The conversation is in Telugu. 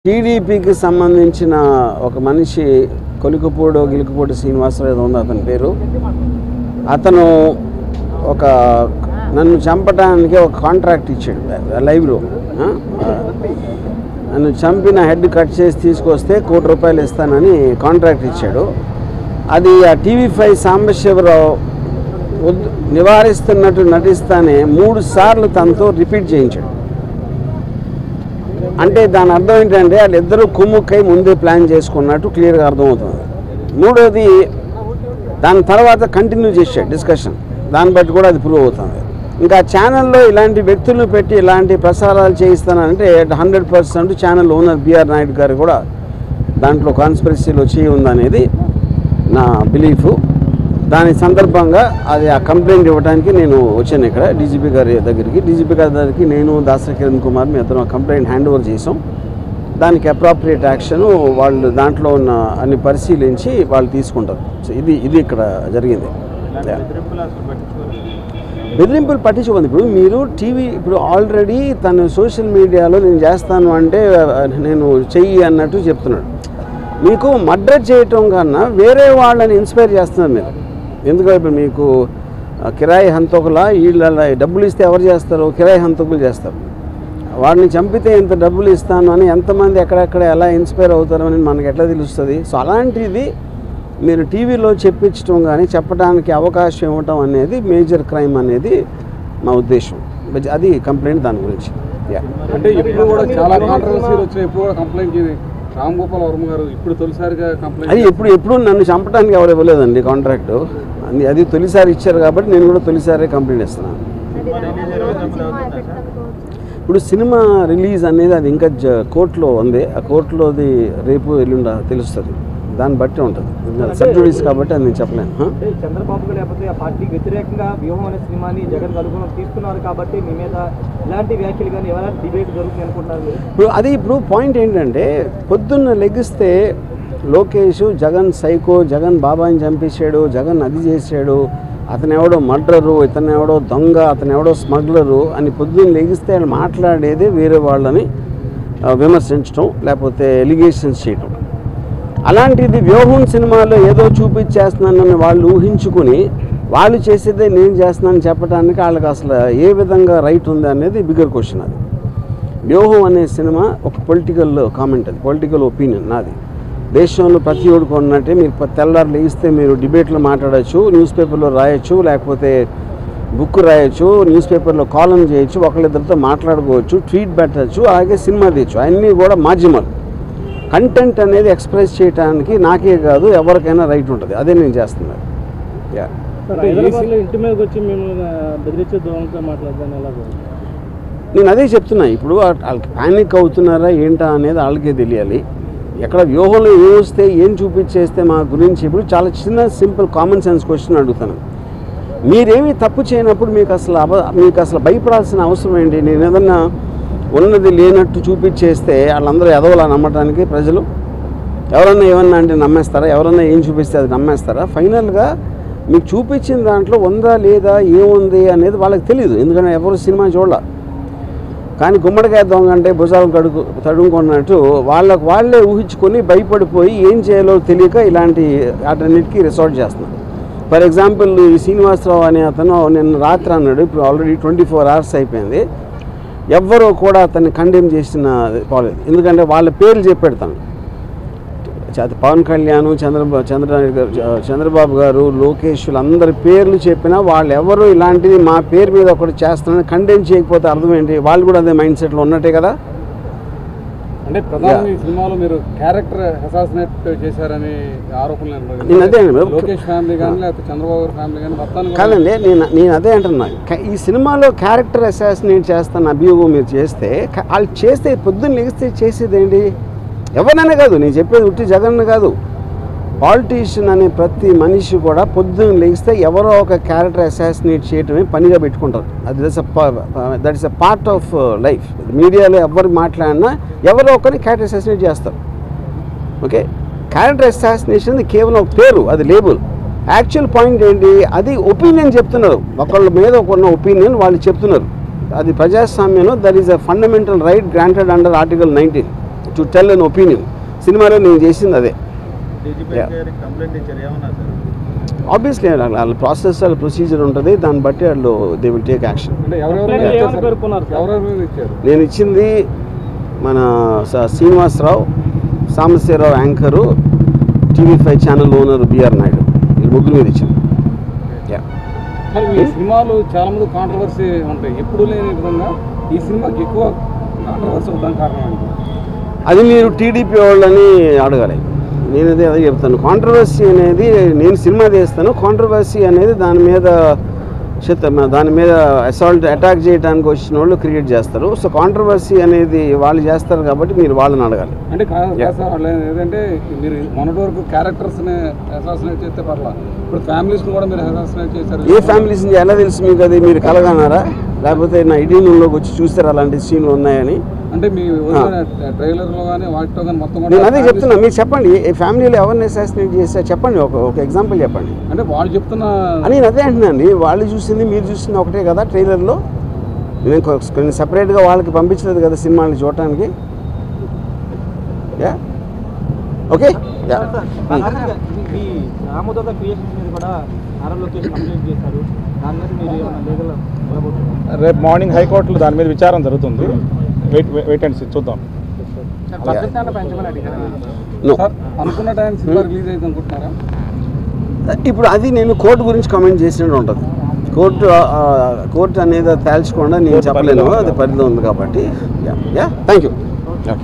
టీడీపీకి సంబంధించిన ఒక మనిషి గిలుకుపూడి శ్రీనివాసరావు ఏదో ఉంది అతని పేరు. అతను నన్ను చంపడానికి ఒక కాంట్రాక్ట్ ఇచ్చాడు లైవ్లో. నన్ను చంపిన హెడ్ కట్ చేసి తీసుకొస్తే ₹1,00,00,000 ఇస్తానని కాంట్రాక్ట్ ఇచ్చాడు. అది ఆ TV5 సాంబశివరావు నివారిస్తున్నట్టు నటిస్తానే 3 సార్లు తనతో రిపీట్ చేయించాడు. అంటే దాని అర్థం ఏంటంటే వాళ్ళిద్దరూ కుమ్ముక్కై ముందే ప్లాన్ చేసుకున్నట్టు క్లియర్గా అర్థమవుతుంది. మూడోది దాని తర్వాత కంటిన్యూ చేశాడు డిస్కషన్. దాన్ని బట్టి కూడా అది ప్రూవ్ అవుతుంది. ఇంకా ఛానల్లో ఇలాంటి వ్యక్తులను పెట్టి ఇలాంటి ప్రసారాలు చేయిస్తానంటే 100% ఛానల్ ఓనర్ బిఆర్ నాయుడు గారు కూడా దాంట్లో కాన్స్పిరసీలో చేయి ఉందనేది నా బిలీఫ్. దాని సందర్భంగా అది ఆ కంప్లైంట్ ఇవ్వడానికి నేను వచ్చాను ఇక్కడ డీజీపీ గారి దగ్గరికి. నేను దాసరి కిరణ్ కుమార్ మీ అతను కంప్లైంట్ హ్యాండ్ ఓవర్ చేసాం. దానికి అప్రాప్రియేట్ యాక్షన్ వాళ్ళు దాంట్లో ఉన్న అన్ని పరిశీలించి వాళ్ళు తీసుకుంటారు. సో ఇది ఇక్కడ జరిగింది. బెదిరింపులు పట్టించుకుంది. ఇప్పుడు మీరు ఇప్పుడు ఆల్రెడీ తను సోషల్ మీడియాలో నేను చేస్తాను అంటే నేను చెయ్యి అన్నట్టు చెప్తున్నాడు. మీకు మర్డర్ చేయటం కన్నా వేరే వాళ్ళని ఇన్స్పైర్ చేస్తున్నారు మీరు. ఎందుకంటే ఇప్పుడు మీకు కిరాయి హంతకులా వీళ్ళ డబ్బులు ఇస్తే ఎవరు చేస్తారు? కిరాయి హంతకులు చేస్తారు. వాడిని చంపితే ఇంత డబ్బులు ఇస్తాను అని ఎంతమంది ఎక్కడెక్కడ ఎలా ఇన్స్పైర్ అవుతారో అని మనకు ఎట్లా తెలుస్తుంది? సో అలాంటిది మీరు టీవీలో చెప్పించడం కానీ చెప్పడానికి అవకాశం ఇవ్వటం అనేది మేజర్ క్రైమ్ అనేది మా ఉద్దేశం. అది కంప్లైంట్ దాని గురించి. అంటే ఇప్పుడు కూడా చాలా కాంట్రవర్సీలు వచ్చినాయి. ఇప్పుడు కూడా కంప్లైంట్ రామ్ గోపాల్ వర్మ గారు ఇప్పుడు తొలిసారిగా కంప్లైంట్ అది ఎప్పుడు నన్ను చంపడానికి ఎవరు ఇవ్వలేదండి కాంట్రాక్టు. అది తొలిసారి ఇచ్చారు కాబట్టి నేను కూడా తొలిసారి కంప్లైంట్ ఇస్తున్నాను. ఇప్పుడు సినిమా రిలీజ్ అనేది అది ఇంకా కోర్టులో ఉంది. ఆ కోర్టులోది రేపు ఎల్లుండ తెలుస్తుంది. దాన్ని బట్టి ఉంటుంది. సబ్జుడీస్ కాబట్టి అది నేను చెప్పలేను. చంద్రబాబు లేకపోతే ఆ పార్టీకి వ్యతిరేకంగా వ్యూహం అనే సినిమాని జగన్ అనుగుణం తీసుకున్నారు కాబట్టి మీ మీద ఇలాంటి వ్యాఖ్యలు కానీ ఎవరైనా డిబేట్ జరుగుతుంది అనుకుంటున్నారు. ఇప్పుడు పాయింట్ ఏంటంటే పొద్దున్న లెగిస్తే లోకేష్ జగన్ సైకో, జగన్ బాబాయిని చంపేశాడు, జగన్ అది చేశాడు, అతనెవడో మర్డరు, ఇతనెవడో దొంగ, అతనెవడో స్మగ్లరు అని పొద్దున్న లెగిస్తే వాళ్ళు మాట్లాడేదే వేరే వాళ్ళని విమర్శించడం లేకపోతే ఎలిగేషన్స్ చేయటం. అలాంటిది వ్యూహం సినిమాలో ఏదో చూపించేస్తున్నానని వాళ్ళు ఊహించుకుని వాళ్ళు చేసేదే నేను చేస్తున్నానని చెప్పడానికి వాళ్ళకి అసలు ఏ విధంగా రైట్ ఉంది అనేది బిగ్గర్ క్వశ్చన్. అది వ్యూహం అనే సినిమా ఒక పొలిటికల్ కామెంట్, అది పొలిటికల్ ఒపీనియన్ నాది. దేశంలో ప్రతి ఒక్కరు ఉన్నట్టే మీరు తెల్లారు లేస్తే మీరు డిబేట్లో మాట్లాడచ్చు, న్యూస్ పేపర్లో రాయొచ్చు, లేకపోతే బుక్ రాయొచ్చు, న్యూస్ పేపర్లో కాలమ్ చేయొచ్చు, ఒకళ్ళిద్దరితో మాట్లాడుకోవచ్చు, ట్వీట్ పెట్టచ్చు, అలాగే సినిమా తీయచ్చు. అన్నీ కూడా మాధ్యమాలు. కంటెంట్ అనేది ఎక్స్ప్రెస్ చేయడానికి నాకే కాదు ఎవరికైనా రైట్ ఉంటుంది. అదే నేను చేస్తున్నాను. నేను అదే చెప్తున్నా. ఇప్పుడు వాళ్ళకి ప్యానిక్ అవుతున్నారా ఏంటా అనేది వాళ్ళకే తెలియాలి. ఎక్కడ వ్యూహంలో ఏమొస్తే ఏం చూపించేస్తే మా గురించి ఇప్పుడు చాలా చిన్న సింపుల్ కామన్ సెన్స్ క్వశ్చన్ అడుగుతాను. మీరేమీ తప్పు చేయనప్పుడు మీకు అసలు భయపడాల్సిన అవసరం ఏంటి? నేను ఏదన్నా ఉన్నది లేనట్టు చూపించేస్తే వాళ్ళందరూ ఎదవలా నమ్మటానికి ప్రజలు ఎవరన్నా ఏమన్నా అంటే నమ్మేస్తారా? ఎవరన్నా ఏం చూపిస్తే అది నమ్మేస్తారా? ఫైనల్గా మీకు చూపించిన దాంట్లో ఉందా లేదా ఏముంది అనేది వాళ్ళకి తెలియదు. ఎందుకంటే ఎవరు సినిమా చూడాల. కానీ గుమ్మడికాయ దొంగ అంటే భుజాలు తడుముకున్నట్టు వాళ్ళే ఊహించుకొని భయపడిపోయి ఏం చేయాలో తెలియక ఇలాంటి వాటన్నిటికీ రిసార్ట్ చేస్తున్నారు. ఫర్ ఎగ్జాంపుల్ ఈ శ్రీనివాసరావు అనే అతను నిన్న రాత్రి అన్నాడు. ఇప్పుడు ఆల్రెడీ 24 hours అయిపోయింది. ఎవ్వరూ కూడా అతన్ని కండెమ్ చేసిన పోలేదు. ఎందుకంటే వాళ్ళ పేర్లు చెప్పెడతాను. పవన్ కళ్యాణ్, చంద్రబాబు గారు, లోకేష్ అందరి పేర్లు చెప్పినా వాళ్ళు ఎవరు ఇలాంటిది మా పేరు మీద ఒకటి చేస్తున్నారని కండెమ్ చేయకపోతే అర్థం ఏంటి? వాళ్ళు కూడా అదే మైండ్ సెట్లో ఉన్నట్టే కదా. అంటే ప్రధానంగా ఈ సినిమాలో మీరు క్యారెక్టర్ అసాసినేట్ చేశారని ఆరోపణలు. నేను అదే లోకేష్ ఫ్యామిలీ కానీ లేకపోతే చంద్రబాబు ఫ్యామిలీ కానీ మొత్తాన్ని కాదండి. నేను అదే అంటున్నా. ఈ సినిమాలో క్యారెక్టర్ అసాసినేట్ చేస్తాను అభియోగం మీరు చేస్తే వాళ్ళు చేస్తే పొద్దున్న లెగిస్తే చేసేది ఏంటి? ఎవరినైనా కాదు, నేను చెప్పేది ఉట్టి జగన్ కాదు. పాలిటీషియన్ అనే ప్రతి మనిషి కూడా పొద్దున్న లెగిస్తే ఎవరో ఒక క్యారెక్టర్ అసాసినేట్ చేయటమే పనిగా పెట్టుకుంటారు. అది that is a part of life. మీడియాలో ఎవరు మాట్లాడినా ఎవరో ఒకరిని క్యారెక్టర్ అసాసినేట్ చేస్తారు. ఓకే, క్యారెక్టర్ అసాసినేషన్ కేవలం ఒక పేరు, అది లేబుల్. యాక్చువల్ పాయింట్ ఏంటి? అది ఒపీనియన్ చెప్తున్నారు. ఒకళ్ళ మీద ఒకన్న ఒపీనియన్ వాళ్ళు చెప్తున్నారు. అది ప్రజాస్వామ్యంలో that is a fundamental right granted under article 19. To tell an opinion. సినిమాలో నేను చేసింది అదే. ఆబ్వియస్లీ వాళ్ళ ప్రాసెస్ వాళ్ళ ప్రొసీజర్ ఉంటుంది, దాన్ని బట్టి వాళ్ళు దే విల్ టేక్ యాక్షన్. నేను ఇచ్చింది మన Srinivasarao, Sambasivarao anchor, TV5 channel owner B R Naidu, ఈ ముగ్గురు మీద ఇచ్చింది. ఈ సినిమాలు చాలా మంది కాంట్రవర్సీ ఉంటాయి, ఎప్పుడు లేని విధంగా ఈ సినిమాకి ఎక్కువ కాంట్రవర్సీ ఉండడానికి కారణం అది మీరు టీడీపీ వాళ్ళని అడగాలి. నేను అదే చెప్తాను. కాంట్రవర్సీ అనేది నేను సినిమా తీస్తాను, కాంట్రవర్సీ అనేది దాని మీద అసాల్ట్ అటాక్ చేయడానికి వచ్చిన వాళ్ళు క్రియేట్ చేస్తారు. సో కాంట్రవర్సీ అనేది వాళ్ళు చేస్తారు కాబట్టి మీరు వాళ్ళని అడగాలి. అంటే సార్ ఏదంటే మీరు మొన్నటి వరకు క్యారెక్టర్స్ని అసాసినేట్ చేస్తే పర్లేదు, ఇప్పుడు ఫ్యామిలీస్ని కూడా మీరు అసాసినేట్ చేశారు. ఏ ఫ్యామిలీస్ని ఎలా తెలుసు మీకు? అది మీరు కలగన్నారా, లేకపోతే నా ఐడియాలోకి వచ్చి చూస్తారా అలాంటి సీన్లు ఉన్నాయని? అంటే మీ ట్రైలర్లో కానీ వాటితో కానీ మొత్తం నేను అదే చెప్తున్నా. మీరు చెప్పండి, ఏ ఫ్యామిలీలో ఎవరిని అసాసినేట్ చేస్తారు చెప్పండి, ఒక ఎగ్జాంపుల్ చెప్పండి. అంటే వాళ్ళు చెప్తున్నా నేను అదే అంటున్నాను, వాళ్ళు చూసింది మీరు చూసింది ఒకటే కదా ట్రైలర్లో. నేను సపరేట్గా వాళ్ళకి పంపించలేదు కదా సినిమాని చూడటానికి. ఓకే. రేపు మార్నింగ్ హైకోర్టులో దాని మీద విచారం జరుగుతుంది. వెయిట్ అండ్ సీ, చూద్దాం. అనుకున్న టైం సినిమా రిలీజ్ అయితే అనుకుంటున్నారా? ఇప్పుడు అది నేను కోర్టు గురించి కామెంట్ చేసినట్టు ఉంటుంది. కోర్టు అనేది తేల్చకుండా నేను చెప్పలేను, అది పరిధిలో ఉంది కాబట్టి. Thank you. ఓకే.